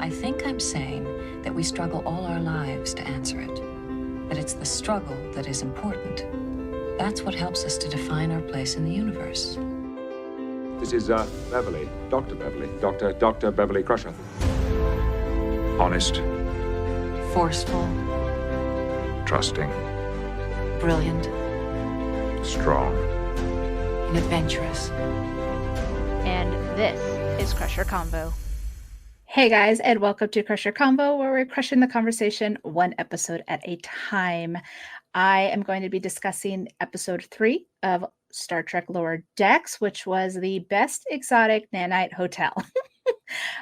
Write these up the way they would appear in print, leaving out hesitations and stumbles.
I think I'm saying that we struggle all our lives to answer it. That it's the struggle that is important. That's what helps us to define our place in the universe. This is Beverly, Dr. Beverly, Dr. Beverly Crusher. Honest. Forceful. Trusting. Brilliant. Strong. And adventurous. And this is Crusher Combo. Hey guys, and welcome to Crusher Combo, where we're crushing the conversation one episode at a time. I am going to be discussing episode 3 of Star Trek Lower Decks, which was the best exotic nanite hotel.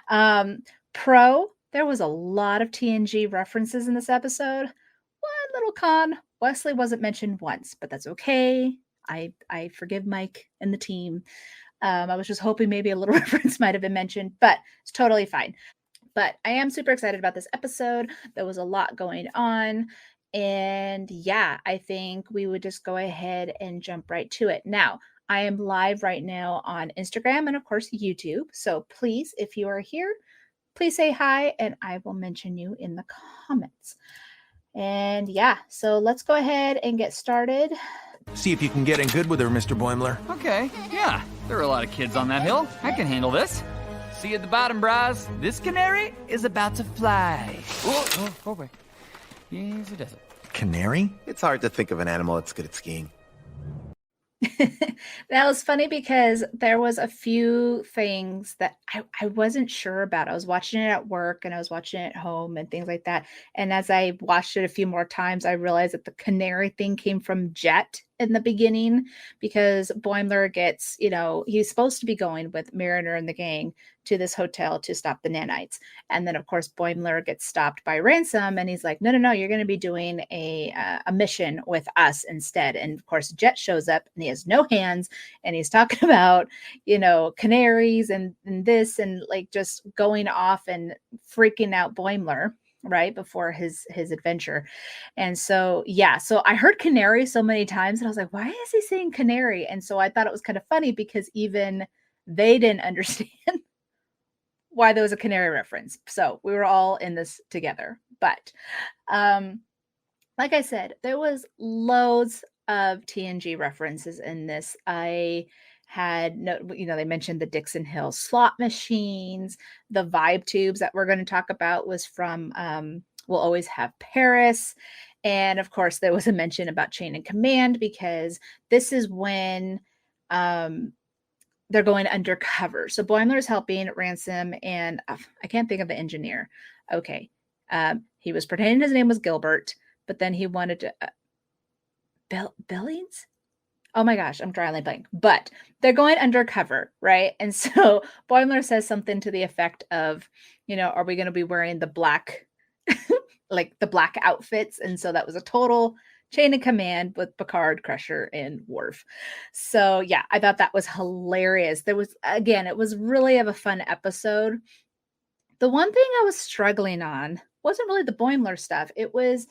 There was a lot of TNG references in this episode. One little con, Wesley wasn't mentioned once, but that's okay. I forgive Mike and the team. I was just hoping maybe a little reference might have been mentioned, but it's totally fine. But I am super excited about this episode. There was a lot going on. And yeah, I think we would just go ahead and jump right to it. Now, I am live right now on Instagram and of course YouTube. So please, if you are here, please say hi and I will mention you in the comments. And yeah, so let's go ahead and get started. See if you can get in good with her, Mr. Boimler. Okay, yeah. There are a lot of kids on that hill. I can handle this. See you at the bottom, bras. This canary is about to fly. Oh, wait. Easy does it. Canary? It's hard to think of an animal that's good at skiing. That was funny because there was a few things that I wasn't sure about. I was watching it at work and I was watching it at home and things like that. And as I watched it a few more times, I realized that the canary thing came from Jet in the beginning because Boimler gets, he's supposed to be going with Mariner and the gang to this hotel to stop the nanites. And then, of course, Boimler gets stopped by Ransom and he's like, no, you're going to be doing a mission with us instead. And, of course, Jet shows up and he has no hands and he's talking about, canaries and this and like just going off and freaking out Boimler right before his adventure. And so I heard canary so many times and I was like, why is he saying canary? And so I thought it was kind of funny because even they didn't understand why there was a canary reference. So we were all in this together. But like I said, there was loads of TNG references in this. I had they mentioned the Dixon Hill slot machines, the vibe tubes that we're going to talk about was from We'll Always Have Paris. And of course, there was a mention about Chain and Command because this is when they're going undercover. So Boimler is helping Ransom and I can't think of the engineer. Okay. He was pretending his name was Gilbert, but then he wanted to Billings? Oh my gosh, I'm drawing a blank. But they're going undercover, right? And so Boimler says something to the effect of, are we going to be wearing the black, like the black outfits? And so that was a total chain of command with Picard, Crusher, and Worf. So yeah, I thought that was hilarious. It was really of a fun episode. The one thing I was struggling on wasn't really the Boimler stuff. It was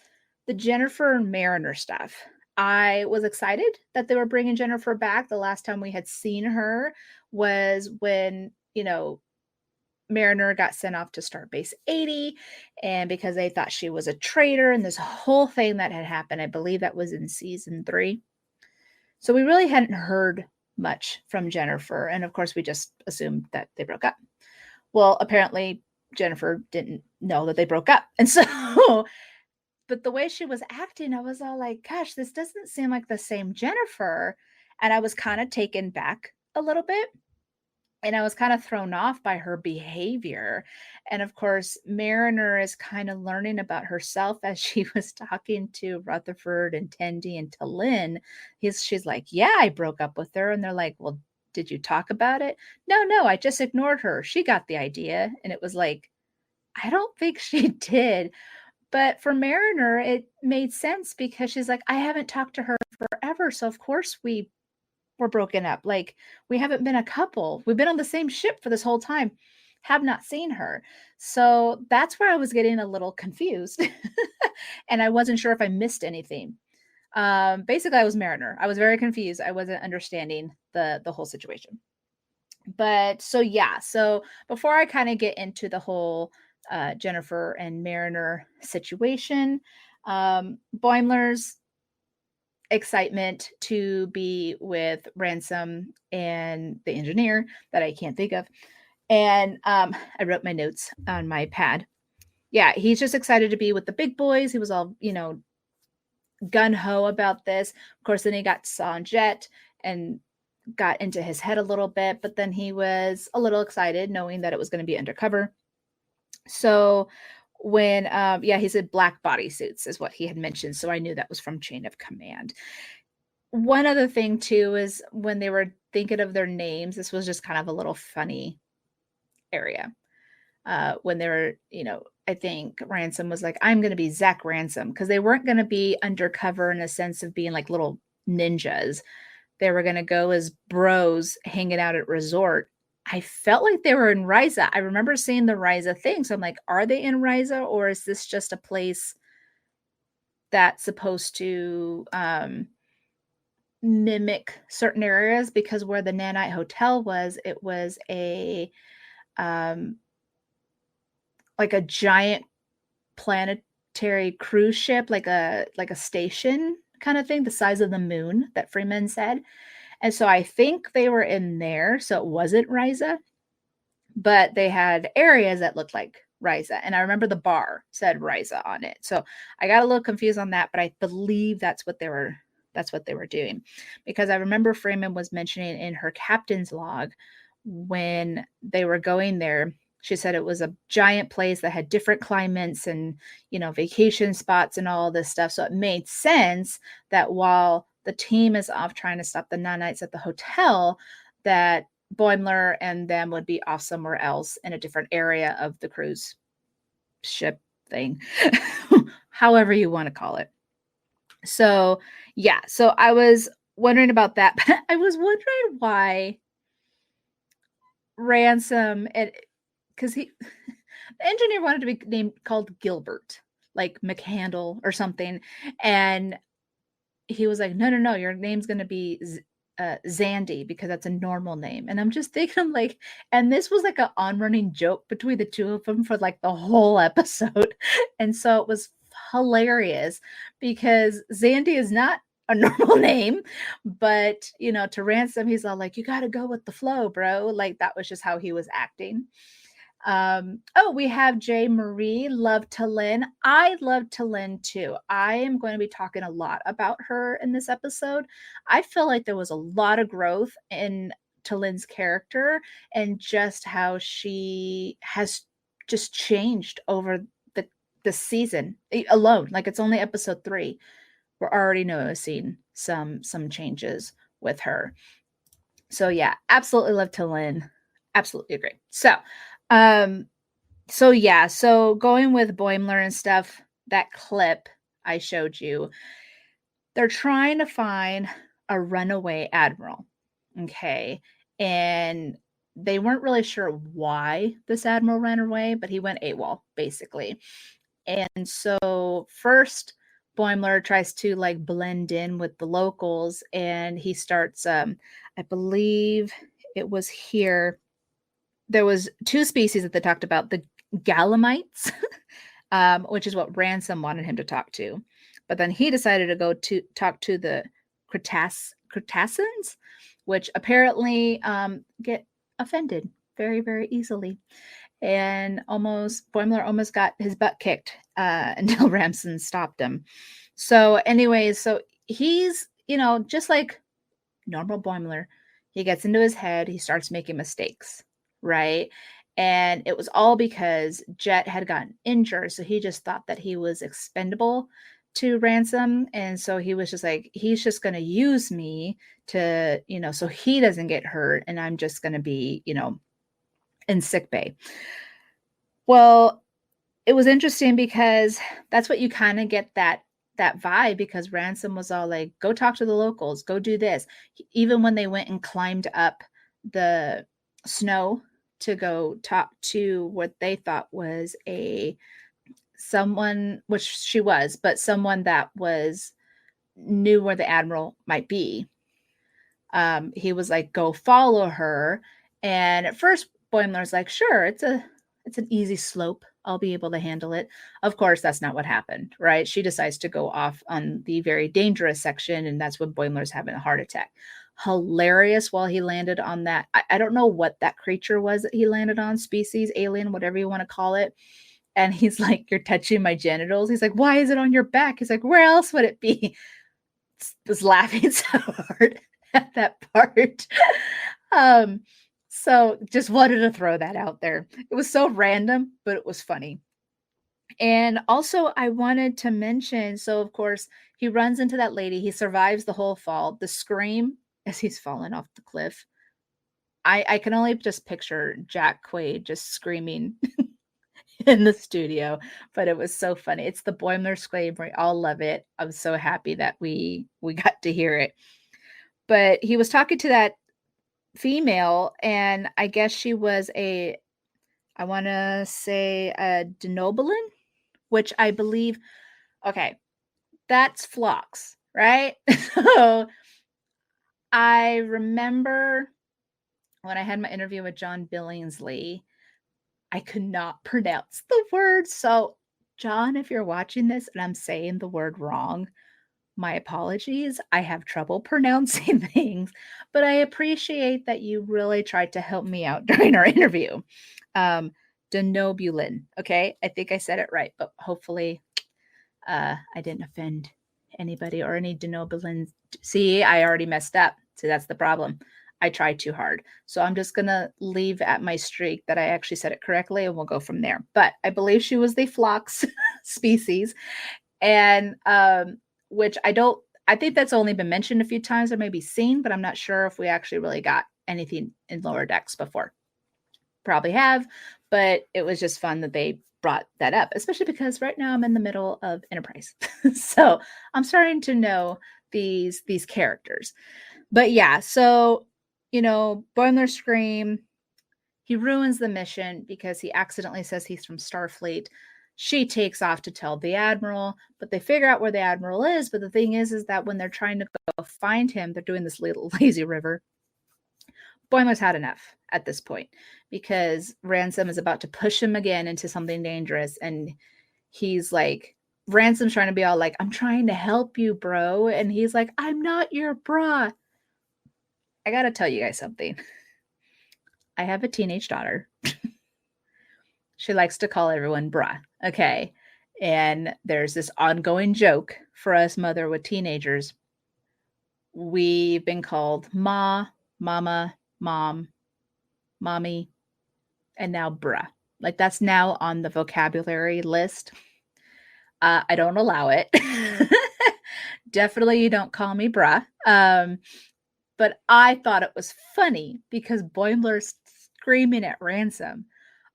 the Jennifer and Mariner stuff. I was excited that they were bringing Jennifer back. The last time we had seen her was when, Mariner got sent off to Starbase 80 and because they thought she was a traitor and this whole thing that had happened. I believe that was in season 3. So we really hadn't heard much from Jennifer. And of course, we just assumed that they broke up. Well, apparently Jennifer didn't know that they broke up. And so but the way she was acting, I was all like, gosh, this doesn't seem like the same Jennifer. And I was kind of taken back a little bit. And I was kind of thrown off by her behavior. And of course, Mariner is kind of learning about herself as she was talking to Rutherford and Tendi and T'Lyn. She's like, yeah, I broke up with her. And they're like, well, did you talk about it? No, I just ignored her. She got the idea. And it was like, I don't think she did. But for Mariner, it made sense because she's like, I haven't talked to her forever. So of course we were broken up. Like we haven't been a couple. We've been on the same ship for this whole time. Have not seen her. So that's where I was getting a little confused. And I wasn't sure if I missed anything. Basically, I was Mariner. I was very confused. I wasn't understanding the whole situation. But so before I kind of get into the whole Jennifer and Mariner situation, Boimler's excitement to be with Ransom and the engineer that I can't think of. And I wrote my notes on my pad. Yeah, he's just excited to be with the big boys. He was all, gun-ho about this. Of course, then he got saw Jet and got into his head a little bit, but then he was a little excited knowing that it was going to be undercover. So when he said black bodysuits is what he had mentioned, so I knew that was from Chain of Command. One other thing too is when they were thinking of their names, this was just kind of a little funny area. When they were, I think Ransom was like, I'm going to be Zach Ransom, because they weren't going to be undercover in a sense of being like little ninjas. They were going to go as bros hanging out at resort. I felt like they were in Ryza. I remember seeing the Ryza thing. So I'm like, are they in Ryza, or is this just a place that's supposed to mimic certain areas? Because where the Nanite Hotel was, it was a like a giant planetary cruise ship, like a station kind of thing, the size of the moon that Freeman said. And so I think they were in there. So it wasn't Ryza, but they had areas that looked like Ryza. And I remember the bar said Ryza on it. So I got a little confused on that, but I believe that's what they were doing. Because I remember Freeman was mentioning in her captain's log when they were going there, she said it was a giant place that had different climates and, vacation spots and all this stuff. So it made sense that while the team is off trying to stop the nanites at the hotel, that Boimler and them would be off somewhere else in a different area of the cruise ship thing, however you want to call it. So, so I was wondering about that. But I was wondering why Ransom, because the engineer wanted to be called Gilbert, like McHandle or something. And he was like, no, your name's going to be Zandy, because that's a normal name. And I'm just thinking, I'm like, and this was like an on-running joke between the two of them for like the whole episode. And so it was hilarious, because Zandy is not a normal name, but to Ransom, he's all like, you got to go with the flow, bro. Like that was just how he was acting. We have J. Marie, love Talyn. I love Talyn too. I am going to be talking a lot about her in this episode. I feel like there was a lot of growth in Talyn's character and just how she has just changed over the season alone. Like it's only episode 3. We're already noticing some changes with her. So yeah, absolutely love Talyn. Absolutely agree. So going with Boimler and stuff, that clip I showed you, they're trying to find a runaway admiral. Okay. And they weren't really sure why this admiral ran away, but he went AWOL basically. And so first Boimler tries to like blend in with the locals, and he starts, I believe it was here. There was 2 species that they talked about, the Gallimites, which is what Ransom wanted him to talk to. But then he decided to go to talk to the Cretaceans, which apparently get offended very, very easily. And Boimler almost got his butt kicked until Ransom stopped him. So anyways, so he's, just like normal Boimler, he gets into his head, he starts making mistakes. Right. And it was all because Jet had gotten injured. So he just thought that he was expendable to Ransom. And so he was just like, he's just going to use me to, so he doesn't get hurt. And I'm just going to be, in sickbay. Well, it was interesting because that's what you kind of get that vibe, because Ransom was all like, go talk to the locals, go do this. Even when they went and climbed up the snow to go talk to what they thought was someone, which she was, but someone that knew where the admiral might be. He was like, go follow her. And at first, Boimler's like, sure, it's an easy slope. I'll be able to handle it. Of course, that's not what happened, right? She decides to go off on the very dangerous section, and that's when Boimler's having a heart attack. Hilarious while he landed on that. I don't know what that creature was that he landed on, species, alien, whatever you want to call it. And he's like, you're touching my genitals. He's like, why is it on your back? He's like, where else would it be? Was laughing so hard at that part. So just wanted to throw that out there. It was so random, but it was funny. And also I wanted to mention, so of course he runs into that lady. He survives the whole fall. The scream as he's falling off the cliff. I can only just picture Jack Quaid just screaming in the studio, but it was so funny. It's the Boimler scream. We all love it. I'm so happy that we got to hear it. But he was talking to that female, and I guess she was I want to say a Denobulan, which I believe, okay, that's Phlox, right? So I remember when I had my interview with John Billingsley, I could not pronounce the word. So, John, if you're watching this and I'm saying the word wrong, my apologies. I have trouble pronouncing things, but I appreciate that you really tried to help me out during our interview. Denobulin. Okay. I think I said it right, but hopefully I didn't offend anybody or any Denobulins. See, I already messed up. So that's the problem. I tried too hard. So I'm just going to leave at my streak that I actually said it correctly, and we'll go from there. But I believe she was the Phlox species. And, which I think that's only been mentioned a few times or maybe seen, but I'm not sure if we actually really got anything in Lower Decks before. Probably have, but it was just fun that they brought that up, especially because right now I'm in the middle of Enterprise. So I'm starting to know these characters. But yeah, so, Boimler scream, he ruins the mission because he accidentally says he's from Starfleet. She takes off to tell the Admiral, but they figure out where the Admiral is. But the thing is that when they're trying to go find him, they're doing this little lazy river. Boimler's had enough at this point because Ransom is about to push him again into something dangerous. And he's like, Ransom's trying to be all like, I'm trying to help you, bro. And he's like, I'm not your bra. I got to tell you guys something. I have a teenage daughter. She likes to call everyone bra. Okay. And there's this ongoing joke for us mother with teenagers. We've been called ma, mama, mom, mommy, and now bra. Like that's now on the vocabulary list. I don't allow it. Definitely you don't call me bra. But I thought it was funny because Boimler's screaming at Ransom,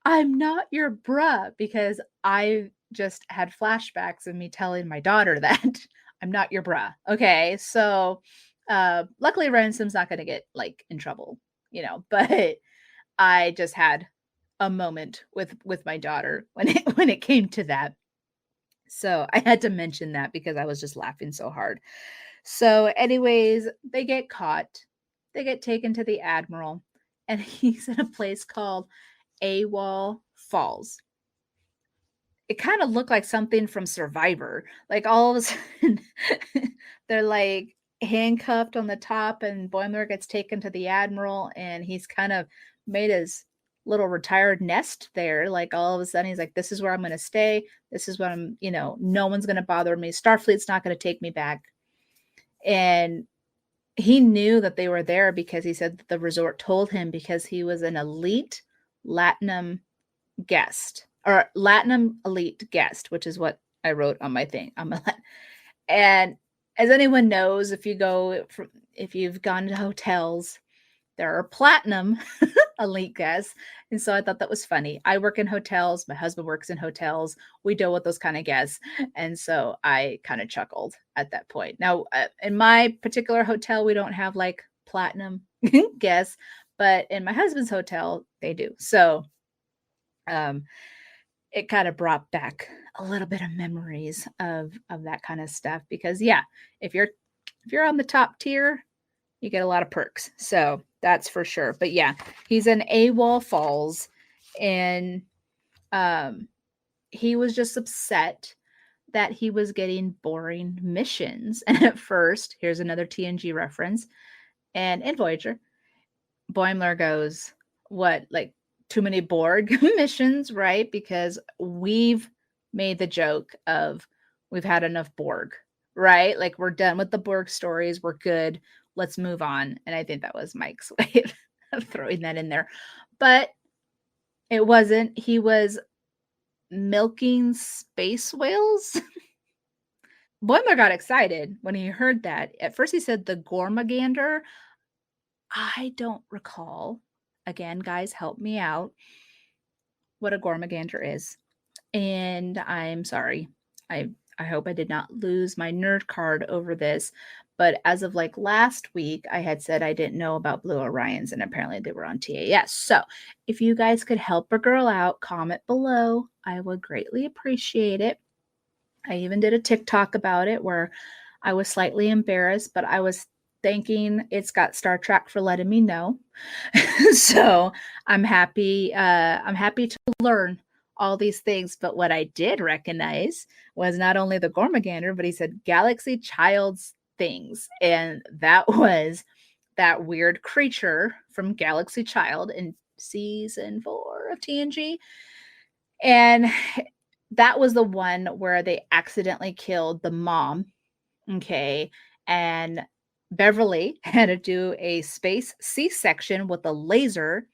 I'm not your bruh, because I just had flashbacks of me telling my daughter that I'm not your bruh. Okay. So luckily Ransom's not going to get like in trouble, but I just had a moment with my daughter when it came to that. So I had to mention that because I was just laughing so hard. So anyways, they get caught. They get taken to the Admiral, and he's in a place called AWOL Falls. It kind of looked like something from Survivor. Like all of a sudden, they're like handcuffed on the top, and Boimler gets taken to the Admiral, and he's kind of made his little retired nest there. Like all of a sudden, he's like, this is where I'm going to stay. This is what I'm, no one's going to bother me. Starfleet's not going to take me back. And he knew that they were there because he said that the resort told him because he was an elite Latinum guest or Latinum elite guest, which is what I wrote on my thing. And as anyone knows, if you've gone to hotels, there are platinum elite guests. And so I thought that was funny. I work in hotels. My husband works in hotels. We deal with those kind of guests. And so I kind of chuckled at that point. Now, in my particular hotel, we don't have like platinum guests, but in my husband's hotel, they do. So it kind of brought back a little bit of memories of that kind of stuff. Because yeah, if you're on the top tier, you get a lot of perks. So That's for sure. But yeah, he's in AWOL Falls, and he was just upset that he was getting boring missions. And at first, here's another TNG reference, and in Voyager, Boimler goes, what, like too many Borg missions, right? Because we've made the joke of we've had enough Borg, right? Like we're done with the Borg stories. We're good. Let's move on. And I think that was Mike's way of throwing that in there. But it wasn't. He was milking space whales. Boimler got excited when he heard that. At first he said the Gormagander. I don't recall. Again, guys, help me out. What a Gormagander is. And I'm sorry. I hope I did not lose my nerd card over this. But as of like last week, I had said I didn't know about Blue Orions, and apparently they were on TAS. So if you guys could help a girl out, comment below. I would greatly appreciate it. I even did a TikTok about it where I was slightly embarrassed, but I was thanking It's Got Star Trek for letting me know. So I'm happy to learn all these things. But what I did recognize was not only the Gormagander, but he said Galaxy Child's things. And that was that weird creature from Galaxy Child in season 4 of TNG. And that was the one where they accidentally killed the mom. Okay. And Beverly had to do a space C-section with a laser.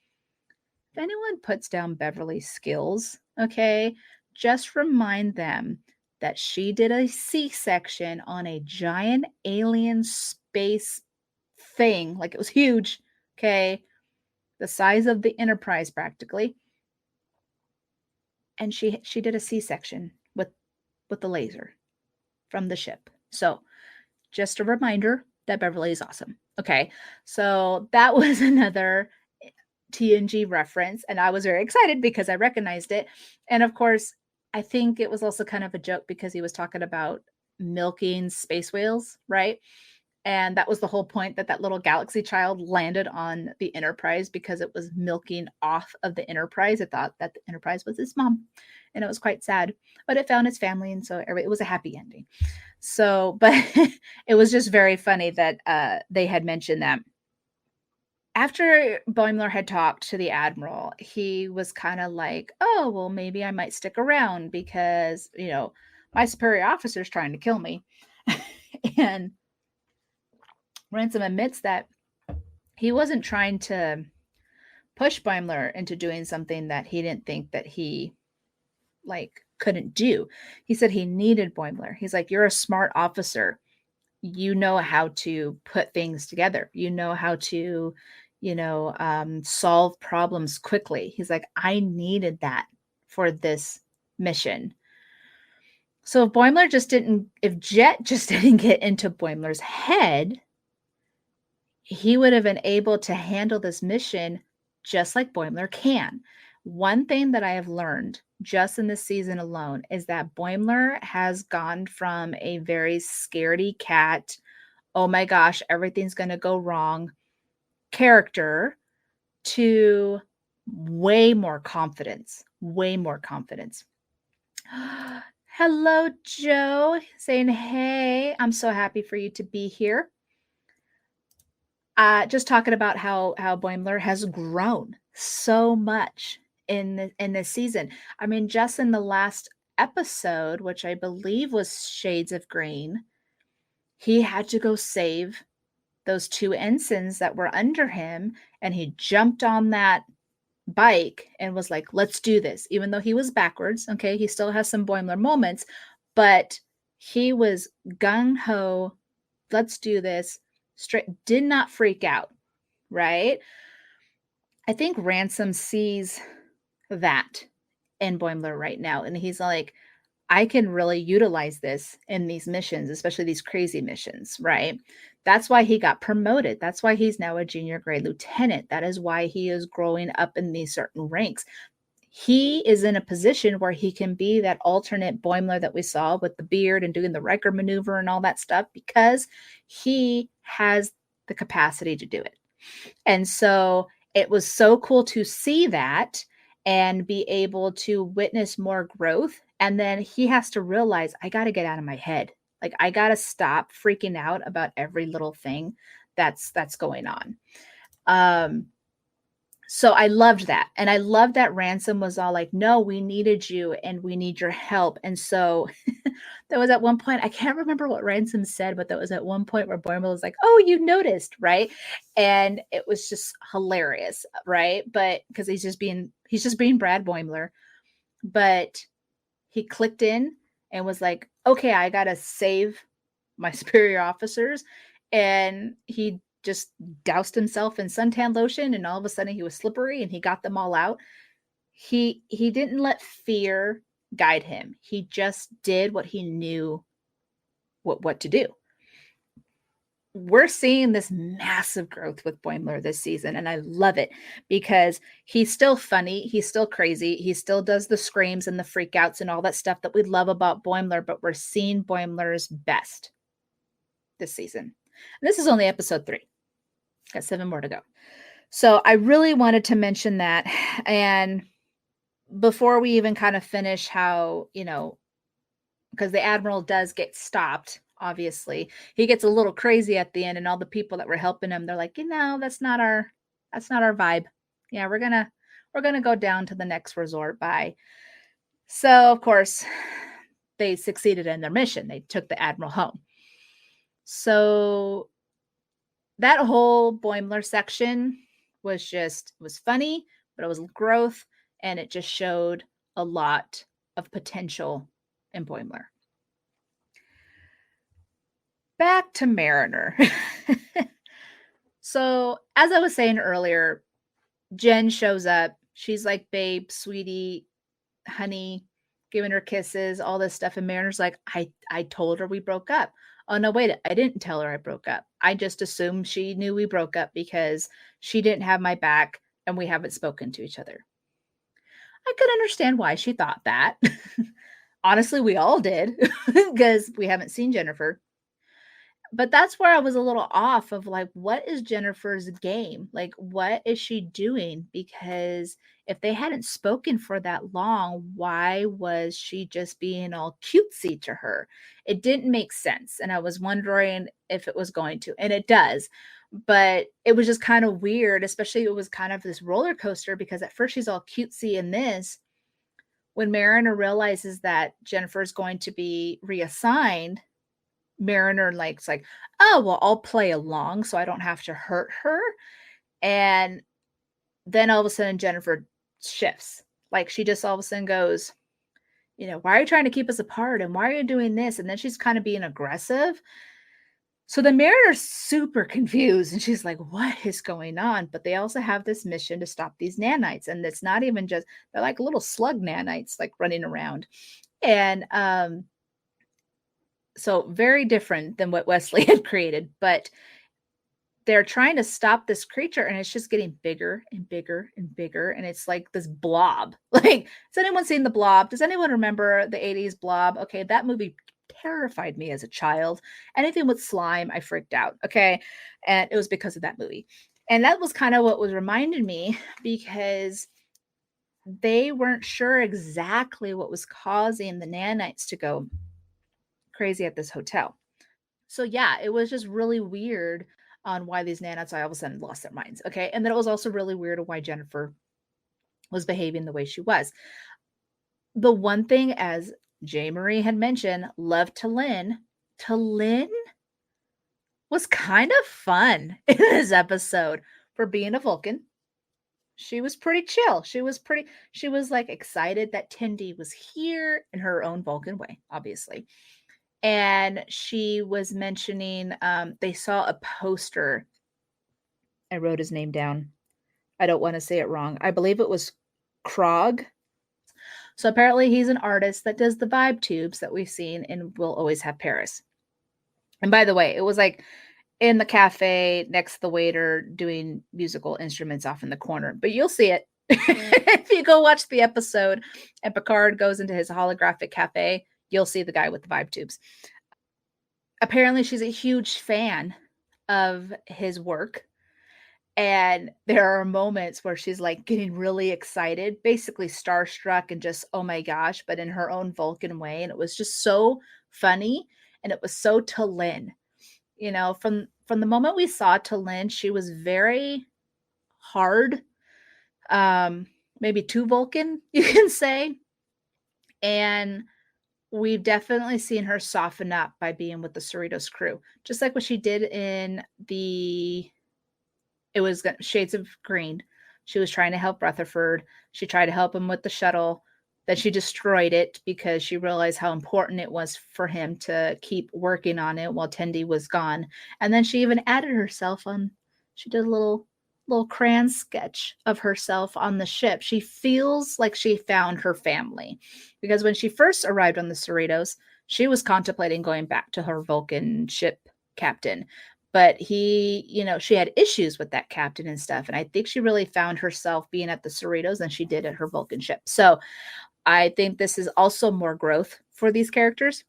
If anyone puts down Beverly's skills, okay, just remind them that she did a C-section on a giant alien space thing. Like it was huge, okay, the size of the Enterprise practically. And she did a C-section with the laser from the ship. So just a reminder that Beverly is awesome. Okay, so that was another TNG reference, and I was very excited because I recognized it. And of course, I think it was also kind of a joke because he was talking about milking space whales, right? And that was the whole point, that little Galaxy Child landed on the Enterprise because it was milking off of the Enterprise. It thought that the Enterprise was its mom, and it was quite sad, but it found its family, and so it was a happy ending. So, but it was just very funny that they had mentioned that. After Boimler had talked to the Admiral, he was kind of like, oh, well, maybe I might stick around because, my superior officer is trying to kill me. And Ransom admits that he wasn't trying to push Boimler into doing something that he didn't think that he couldn't do. He said he needed Boimler. He's like, you're a smart officer. You know how to put things together. You know how to, solve problems quickly. He's like, I needed that for this mission. So if Jet just didn't get into Boimler's head, he would have been able to handle this mission just like Boimler can. One thing that I have learned just in this season alone is that Boimler has gone from a very scaredy cat, oh my gosh, everything's going to go wrong character to way more confidence. Hello, Joe, saying, hey, I'm so happy for you to be here. Just talking about how Boimler has grown so much in this season. I mean, just in the last episode, which I believe was Shades of Green, he had to go save those 2 ensigns that were under him, and he jumped on that bike and was like, let's do this. Even though he was backwards, okay, he still has some Boimler moments, but he was gung-ho, let's do this, straight, did not freak out, right? I think Ransom sees that in Boimler right now, and he's like, I can really utilize this in these missions, especially these crazy missions, right? That's why he got promoted. That's why he's now a junior grade lieutenant. That is why he is growing up in these certain ranks. He is in a position where he can be that alternate Boimler that we saw with the beard and doing the Riker maneuver and all that stuff, because he has the capacity to do it. And so it was so cool to see that and be able to witness more growth. And then he has to realize, I got to get out of my head. Like, I got to stop freaking out about every little thing that's going on. So I loved that. And I loved that Ransom was all like, no, we needed you and we need your help. And so there was at one point, I can't remember what Ransom said, but there was at one point where Boimler was like, oh, you noticed, right? And it was just hilarious, right? But because he's just being Brad Boimler. But he clicked in and was like, okay, I got to save my superior officers. And he just doused himself in suntan lotion, and all of a sudden he was slippery and he got them all out. He didn't let fear guide him. He just did what he knew what to do. We're seeing this massive growth with Boimler this season, and I love it because he's still funny, he's still crazy, he still does the screams and the freakouts and all that stuff that we love about Boimler, but we're seeing Boimler's best this season. And this is only episode 3. Got 7 more to go. So I really wanted to mention that. And before we even kind of finish how, because the Admiral does get stopped, obviously. He gets a little crazy at the end, and all the people that were helping him, they're like, that's not our vibe. Yeah, we're gonna go down to the next resort. Bye. So of course they succeeded in their mission. They took the Admiral home. So that whole Boimler section was funny, but it was growth, and it just showed a lot of potential in Boimler. Back to Mariner. So, as I was saying earlier, Jen shows up. She's like, babe, sweetie, honey, giving her kisses, all this stuff. And Mariner's like, I told her we broke up. Oh, no, wait, I didn't tell her I broke up. I just assumed she knew we broke up because she didn't have my back and we haven't spoken to each other. I could understand why she thought that. Honestly, we all did because we haven't seen Jennifer. But that's where I was a little off of like, what is Jennifer's game? Like, what is she doing? Because if they hadn't spoken for that long, why was she just being all cutesy to her? It didn't make sense. And I was wondering if it was going to, and it does. But it was just kind of weird, especially it was kind of this roller coaster because at first she's all cutesy in this. When Mariner realizes that Jennifer's going to be reassigned, Mariner likes like, oh, well, I'll play along so I don't have to hurt her. And then all of a sudden Jennifer shifts. Like she just all of a sudden goes, why are you trying to keep us apart? And why are you doing this? And then she's kind of being aggressive. So the Mariner's super confused and she's like, what is going on? But they also have this mission to stop these nanites. And it's not even just, they're like little slug nanites, like running around. And, so very different than what Wesley had created, but they're trying to stop this creature and it's just getting bigger and bigger and bigger. And it's like this blob. Like, has anyone seen The Blob? Does anyone remember the 80s Blob? Okay, that movie terrified me as a child. Anything with slime, I freaked out. Okay. And it was because of that movie. And that was kind of what was reminding me because they weren't sure exactly what was causing the nanites to go crazy at this hotel. So yeah, it was just really weird on why these nanites all of a sudden lost their minds. Okay. And then it was also really weird on why Jennifer was behaving the way she was. The one thing, as J. Marie had mentioned, love T'Lyn was kind of fun in this episode for being a Vulcan. She was pretty chill. She was like excited that Tendi was here in her own Vulcan way, obviously. And she was mentioning they saw a poster. I wrote his name down. I don't want to say it wrong. I believe it was Krog. So apparently he's an artist that does the vibe tubes that we've seen in We'll Always Have Paris. And by the way, it was like in the cafe next to the waiter doing musical instruments off in the corner. But you'll see it. If you go watch the episode and Picard goes into his holographic cafe, you'll see the guy with the vibe tubes. Apparently, she's a huge fan of his work. And there are moments where she's like getting really excited, basically starstruck and just, oh my gosh, but in her own Vulcan way. And it was just so funny. And it was so Talin. You know, from the moment we saw Talin, she was very hard, maybe too Vulcan, you can say. And we've definitely seen her soften up by being with the Cerritos crew, just like what she did in it was Shades of Green. She was trying to help Rutherford. She tried to help him with the shuttle. Then she destroyed it because she realized how important it was for him to keep working on it while Tendi was gone. And then she even added herself on. She did a little crayon sketch of herself on the ship. She feels like she found her family because when she first arrived on the Cerritos, she was contemplating going back to her Vulcan ship captain. But she had issues with that captain and stuff. And I think she really found herself being at the Cerritos than she did at her Vulcan ship. So I think this is also more growth for these characters.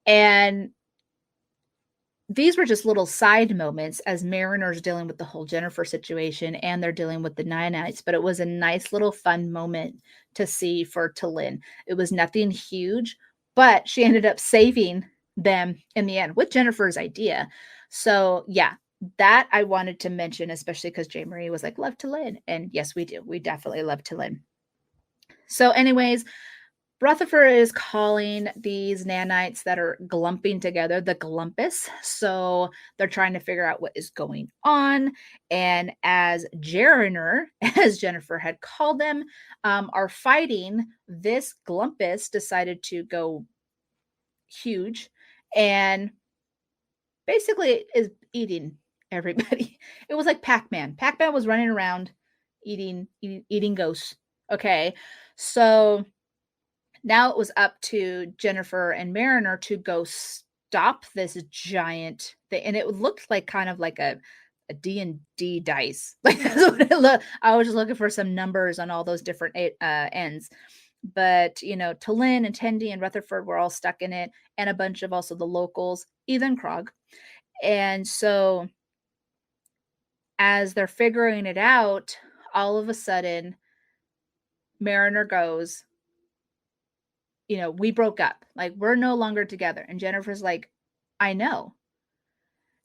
And these were just little side moments as Mariner's dealing with the whole Jennifer situation and they're dealing with the nanites. But it was a nice little fun moment to see for Talin. It was nothing huge, but she ended up saving them in the end with Jennifer's idea. So yeah, that I wanted to mention, especially because J. Marie was like, love Talin. And yes, we do. We definitely love Talin. So anyways, Rutherford is calling these nanites that are glumping together the glumpus. So they're trying to figure out what is going on. And as Jariner, as Jennifer had called them, are fighting, this glumpus decided to go huge and basically is eating everybody. It was like Pac-Man. Pac-Man was running around eating ghosts. Okay. So now it was up to Jennifer and Mariner to go stop this giant thing. And it looked like kind of like a D&D dice. Like that's what it looked. I was just looking for some numbers on all those different ends. But, Talin and Tendi and Rutherford were all stuck in it. And a bunch of also the locals, even Krog. And so as they're figuring it out, all of a sudden, Mariner goes, we broke up. Like, we're no longer together. And Jennifer's like, I know.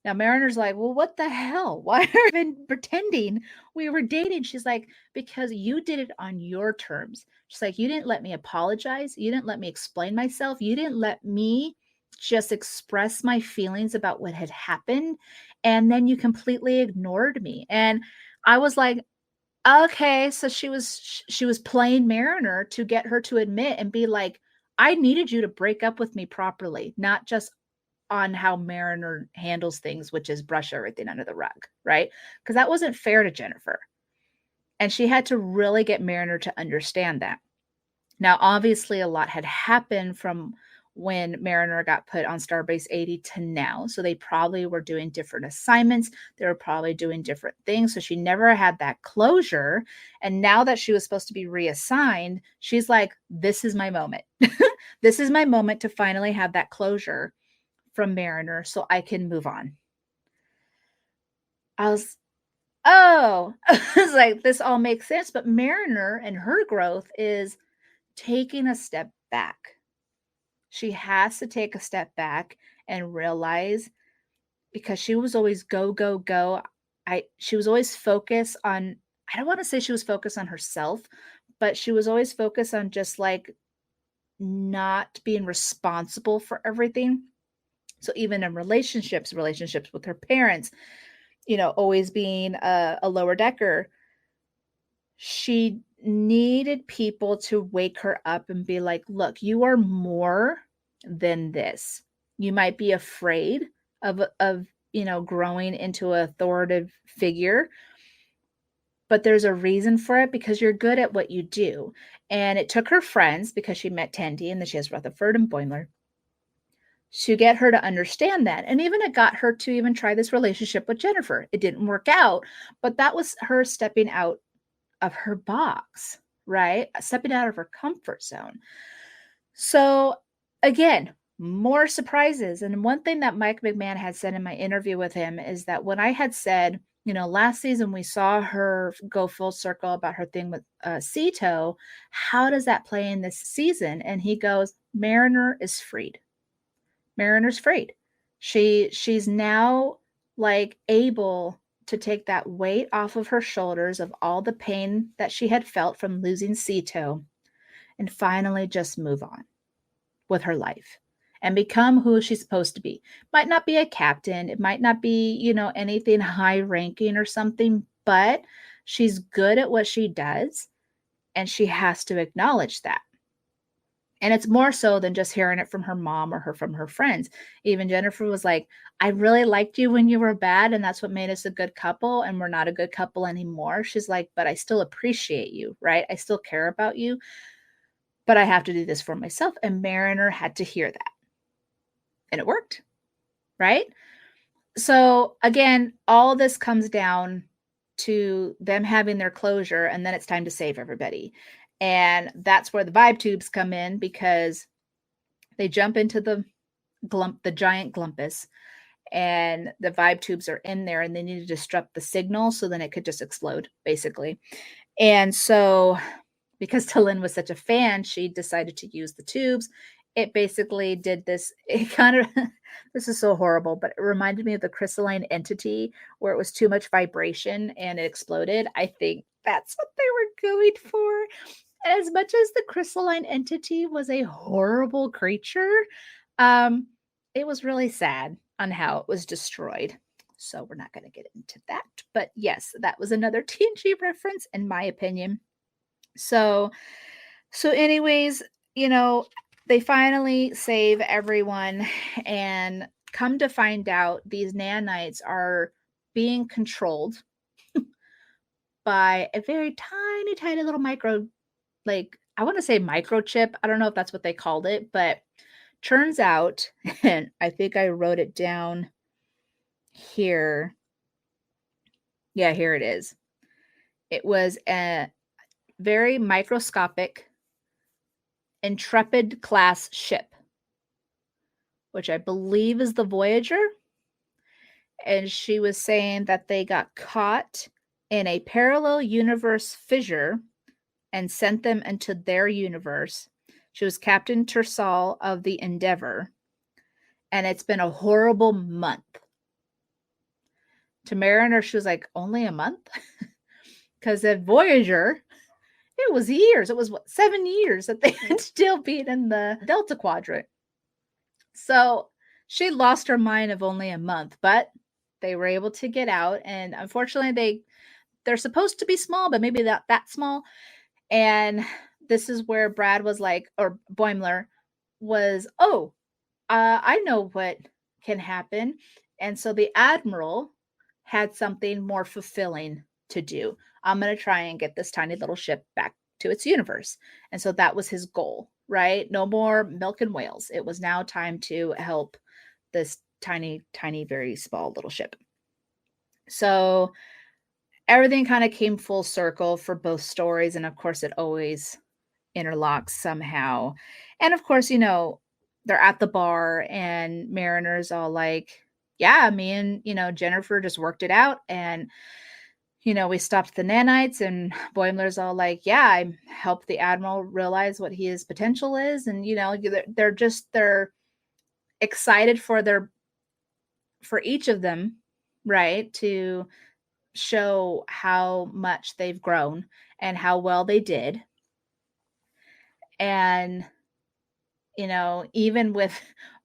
Now, Mariner's like, well, what the hell? Why are you even pretending we were dating? She's like, because you did it on your terms. She's like, you didn't let me apologize. You didn't let me explain myself. You didn't let me just express my feelings about what had happened. And then you completely ignored me. And I was like, okay, so she was playing Mariner to get her to admit and be like, I needed you to break up with me properly, not just on how Mariner handles things, which is brush everything under the rug, right? Because that wasn't fair to Jennifer. And she had to really get Mariner to understand that. Now, obviously, a lot had happened from when Mariner got put on Starbase 80 to now. So they probably were doing different assignments. They were probably doing different things. So she never had that closure. And now that she was supposed to be reassigned, she's like, this is my moment. This is my moment to finally have that closure from Mariner so I can move on. I was like, this all makes sense. But Mariner and her growth is taking a step back. She has to take a step back and realize, because she was always go, go, go. She was always focused on, I don't want to say she was focused on herself, but she was always focused on just like not being responsible for everything. So even in relationships with her parents, always being a lower decker, she needed people to wake her up and be like, look, you are more than this. You might be afraid of growing into an authoritative figure, but there's a reason for it, because you're good at what you do. And it took her friends, because she met Tendi and then she has Rutherford and Boimler, to get her to understand that. And even it got her to even try this relationship with Jennifer. It didn't work out, but that was her stepping out of her box, right? Stepping out of her comfort zone. So again, more surprises. And one thing that Mike McMahon had said in my interview with him is that when I had said last season we saw her go full circle about her thing with Ceto. How does that play in this season? And he goes, Mariner is freed. Mariner's freed. She's now like able to take that weight off of her shoulders of all the pain that she had felt from losing Ceto and finally just move on with her life and become who she's supposed to be. Might not be a captain. It might not be, anything high ranking or something, but she's good at what she does and she has to acknowledge that. And it's more so than just hearing it from her mom or from her friends. Even Jennifer was like, I really liked you when you were bad, and that's what made us a good couple, and we're not a good couple anymore. She's like, but I still appreciate you, right? I still care about you, but I have to do this for myself. And Mariner had to hear that. And it worked, right? So again, all this comes down to them having their closure, and then it's time to save everybody. And that's where the vibe tubes come in, because they jump into the giant glumpus, and the vibe tubes are in there, and they need to disrupt the signal so then it could just explode, basically. And so because Talyn was such a fan, she decided to use the tubes. It basically did this. It kind of, this is so horrible, but it reminded me of the crystalline entity where it was too much vibration and it exploded. I think that's what they were going for. As much as the crystalline entity was a horrible creature, it was really sad on how it was destroyed. So we're not going to get into that. But yes, that was another TNG reference, in my opinion. So anyways, they finally save everyone, and come to find out these nanites are being controlled by a very tiny, tiny little I want to say microchip. I don't know if that's what they called it, but turns out, and I think I wrote it down here. Yeah, here it is. It was a very microscopic Intrepid class ship, which I believe is the Voyager. And she was saying that they got caught in a parallel universe fissure and sent them into their universe. She was Captain Tersal of the Endeavor. And it's been a horrible month. To Mariner, she was like, only a month? Because at Voyager, it was years. It was 7 years that they had still been in the Delta Quadrant. So she lost her mind of only a month, but they were able to get out. And unfortunately, they're supposed to be small, but maybe not that small. And this is where Brad was like, or Boimler was, I know what can happen. And so the Admiral had something more fulfilling to do. I'm going to try and get this tiny little ship back to its universe. And so that was his goal, right? No more milk and whales. It was now time to help this tiny, tiny, very small little ship. So everything kind of came full circle for both stories. And of course, it always interlocks somehow. And of course, they're at the bar and Mariner's all like, yeah, me and, Jennifer just worked it out. And, we stopped the nanites, and Boimler's all like, yeah, I helped the Admiral realize what his potential is. And, they're excited for each of them, right, to show how much they've grown and how well they did. And, even with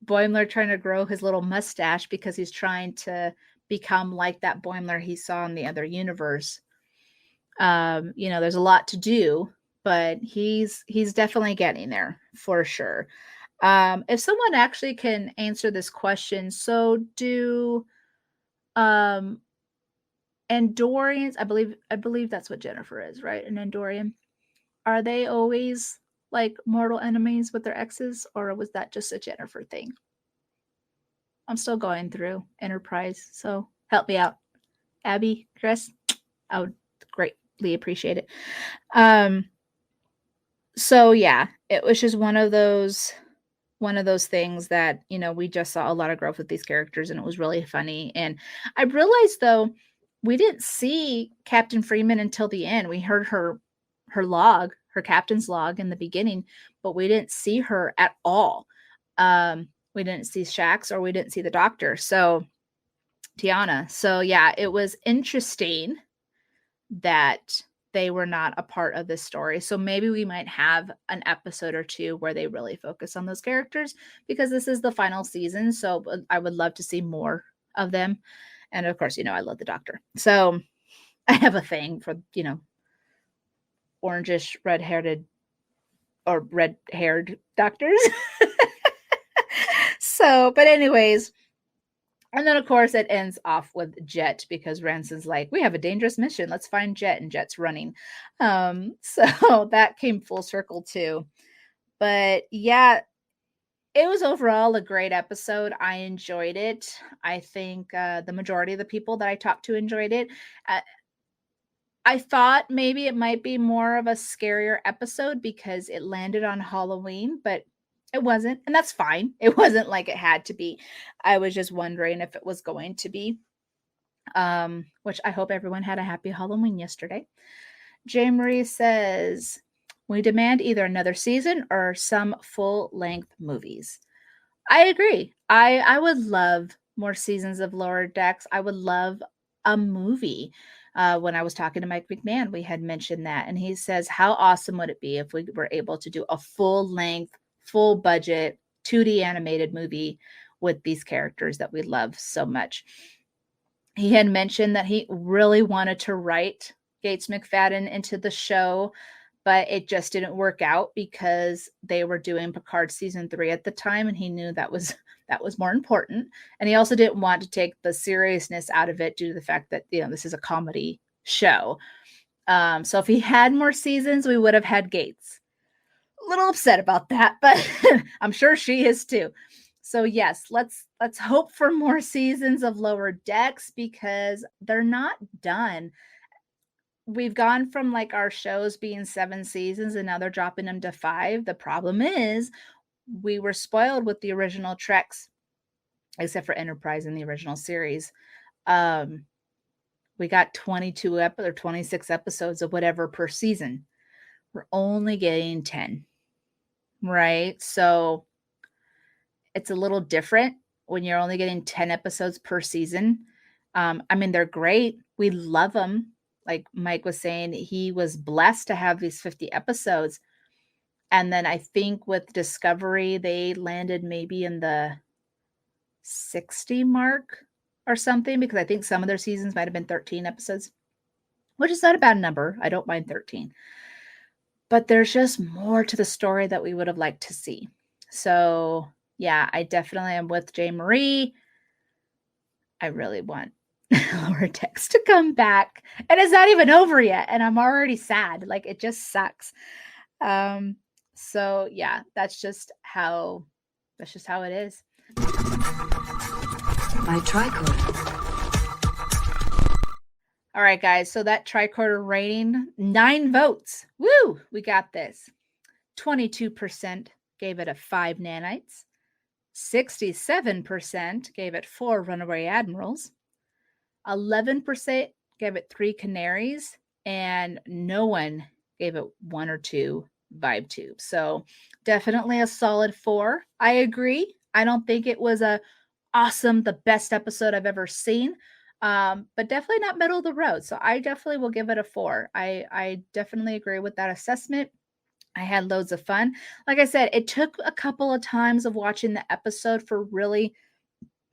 Boimler trying to grow his little mustache because he's trying to become like that Boimler he saw in the other universe. There's a lot to do, but he's definitely getting there for sure. If someone actually can answer this question, so do Andorians, I believe that's what Jennifer is, right? An Andorian. Are they always like mortal enemies with their exes, or was that just a Jennifer thing? I'm still going through Enterprise, so help me out. Abby, Chris, I would greatly appreciate it. So yeah, it was just one of those things that, we just saw a lot of growth with these characters, and it was really funny. And I realized though, we didn't see Captain Freeman until the end. We heard her log, her captain's log in the beginning, but we didn't see her at all. We didn't see Shax or we didn't see the doctor. So Tiana. So yeah, it was interesting that they were not a part of this story. So maybe we might have an episode or two where they really focus on those characters, because this is the final season. So I would love to see more of them. And of course, I love the doctor. So I have a thing for, orangish red-haired doctors. So, but anyways, and then of course it ends off with Jet, because Ranson's like, we have a dangerous mission. Let's find Jet, and Jet's running. So that came full circle too. But yeah, it was overall a great episode. I enjoyed it. I think the majority of the people that I talked to enjoyed it. I thought maybe it might be more of a scarier episode because it landed on Halloween, but it wasn't. And that's fine. It wasn't like it had to be. I was just wondering if it was going to be. Which I hope everyone had a happy Halloween yesterday. J. Marie says, we demand either another season or some full-length movies. I agree. I would love more seasons of Lower Decks. I would love a movie. When I was talking to Mike McMahon, we had mentioned that. And he says, how awesome would it be if we were able to do a full-length, full-budget, 2D animated movie with these characters that we love so much. He had mentioned that he really wanted to write Gates McFadden into the show, but it just didn't work out because they were doing Picard season 3 at the time, and he knew that was more important. And he also didn't want to take the seriousness out of it due to the fact that, this is a comedy show. So if he had more seasons, we would have had Gates. A little upset about that, but I'm sure she is too. So yes, let's hope for more seasons of Lower Decks, because they're not done. We've gone from like our shows being 7 seasons and now they're dropping them to 5. The problem is we were spoiled with the original Treks, except for Enterprise in the original series. We got 22 or 26 episodes of whatever per season. We're only getting 10, right? So it's a little different when you're only getting 10 episodes per season. They're great. We love them. Like Mike was saying, he was blessed to have these 50 episodes. And then I think with Discovery, they landed maybe in the 60 mark or something, because I think some of their seasons might have been 13 episodes, which is not a bad number. I don't mind 13. But there's just more to the story that we would have liked to see. So yeah, I definitely am with J. Marie. I really want Lower Decks to come back. And it's not even over yet. And I'm already sad. Like, it just sucks. So yeah, that's just how it is. By tricorder. All right, guys. So that tricorder rating, 9 votes. Woo! We got this. 22% gave it a 5 nanites. 67% gave it 4 runaway admirals. 11% gave it 3 canaries. And no one gave it 1 or 2 vibe tubes. So definitely a solid 4. I agree. I don't think it was the best episode I've ever seen. But definitely not middle of the road. So I definitely will give it a 4. I definitely agree with that assessment. I had loads of fun. Like I said, it took a couple of times of watching the episode for really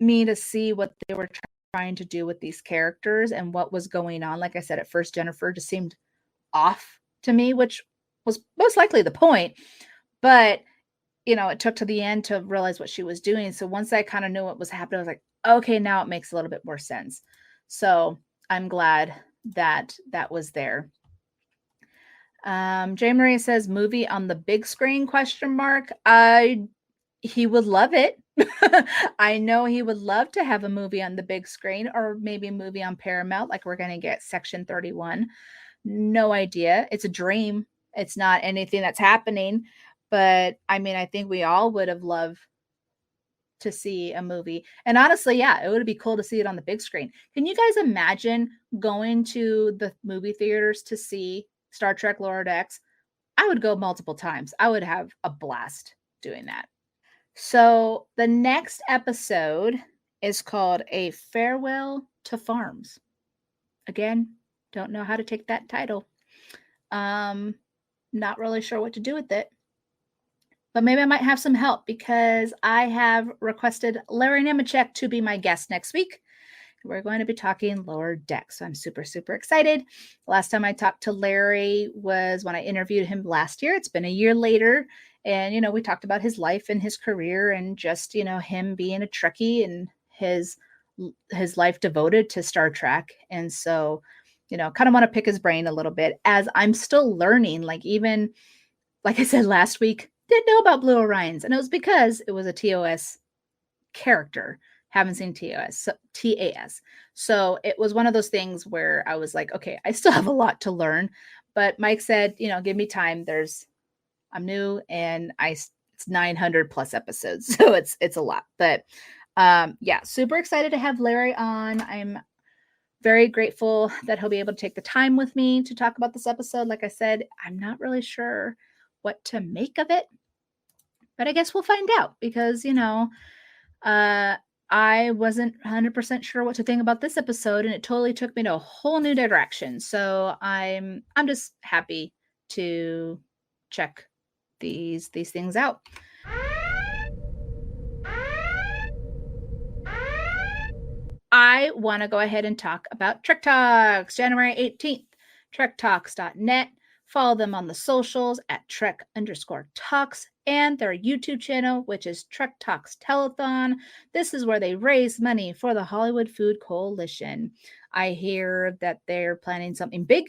me to see what they were trying to do with these characters and what was going on. Like I said, at first, Jennifer just seemed off to me, which was most likely the point. But, it took to the end to realize what she was doing. So once I kind of knew what was happening, I was like, okay, now it makes a little bit more sense. So I'm glad that that was there. J. Marie says, movie on the big screen, ? He would love it. I know he would love to have a movie on the big screen, or maybe a movie on Paramount, like we're going to get Section 31. No idea. It's a dream. It's not anything that's happening. But I think we all would have loved to see a movie. And honestly, yeah, it would be cool to see it on the big screen. Can you guys imagine going to the movie theaters to see Star Trek Lower Decks? I would go multiple times. I would have a blast doing that. So the next episode is called A Farewell to Farms. Again, don't know how to take that title. Not really sure what to do with it. But maybe I might have some help because I have requested Larry Nemechek to be my guest next week. We're going to be talking Lower Decks. So I'm super, super excited. Last time I talked to Larry was when I interviewed him last year. It's been a year later. And, you know, we talked about his life and his career and just, you know, him being a Trekkie and his life devoted to Star Trek. And so, you know, kind of want to pick his brain a little bit as I'm still learning. Like, even, like I said last week, didn't know about Blue Orions. And it was because it was a TOS character. Haven't seen TAS. So it was one of those things where I was like, okay, I still have a lot to learn. But Mike said, you know, give me time. I'm new and it's 900 plus episodes. So it's a lot. But yeah, super excited to have Larry on. I'm very grateful that he'll be able to take the time with me to talk about this episode. Like I said, I'm not really sure what to make of it, but I guess we'll find out because, you know, I wasn't 100% sure what to think about this episode, and it totally took me to a whole new direction. So I'm just happy to check these things out. I want to go ahead and talk about Trek Talks, January 18th, trektalks.net. Follow them on the socials at Trek_Talks and their YouTube channel, which is Trek Talks Telethon. This is where they raise money for the Hollywood Food Coalition. I hear that they're planning something big.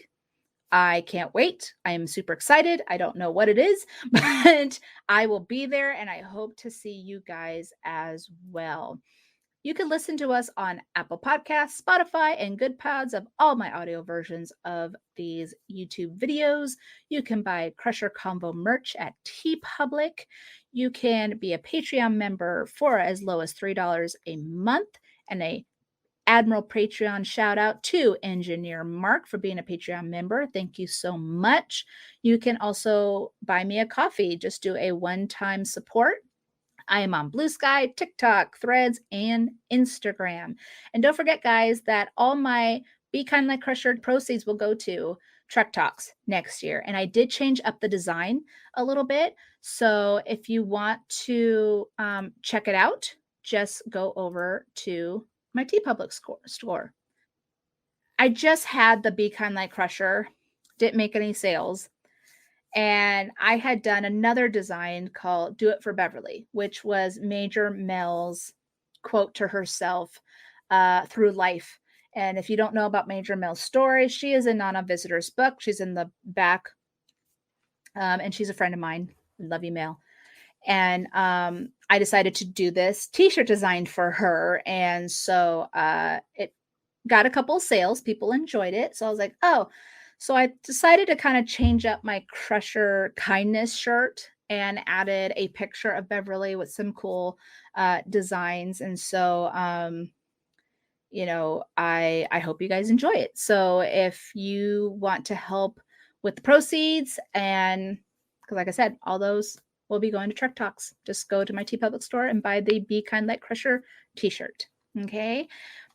I can't wait. I am super excited. I don't know what it is, but I will be there and I hope to see you guys as well. You can listen to us on Apple Podcasts, Spotify, and Good Pods of all my audio versions of these YouTube videos. You can buy Crusher Combo merch at TeePublic. You can be a Patreon member for as low as $3 a month. And a Admiral Patreon shout out to Engineer Mark for being a Patreon member. Thank you so much. You can also buy me a coffee. Just do a one-time support. I am on Blue Sky, TikTok, Threads, and Instagram. And don't forget, guys, that all my Be Kind Like Crusher proceeds will go to Trek Talks next year. And I did change up the design a little bit. So if you want to check it out, just go over to my TeePublic store. I just had the Be Kind Like Crusher, didn't make any sales. And I had done another design called Do It for Beverly, which was Major Mel's quote to herself through life. And if you don't know about Major Mel's story, she is in Nana Visitor's book. She's in the back. And she's a friend of mine. Love you, Mel. And I decided to do this t-shirt designed for her. And so it got a couple of sales. People enjoyed it. So I was like, oh. So I decided to kind of change up my Crusher Kindness shirt and added a picture of Beverly with some cool designs. And so, you know, I hope you guys enjoy it. So if you want to help with the proceeds, and because like I said, all those will be going to Trek Talks, just go to my TeePublic store and buy the Be Kind Like Crusher t-shirt. Okay.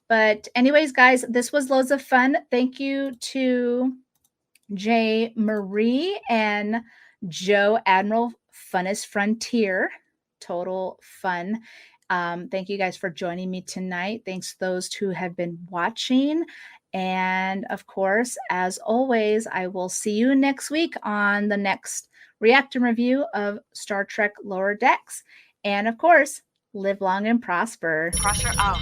But anyways, guys, this was loads of fun. Thank you to Jay Marie and Joe Admiral Funnest Frontier. Total fun. Thank you guys for joining me tonight. Thanks to those who have been watching. And of course, as always, I will see you next week on the next react and review of Star Trek Lower Decks. And of course, live long and prosper. Crusher out.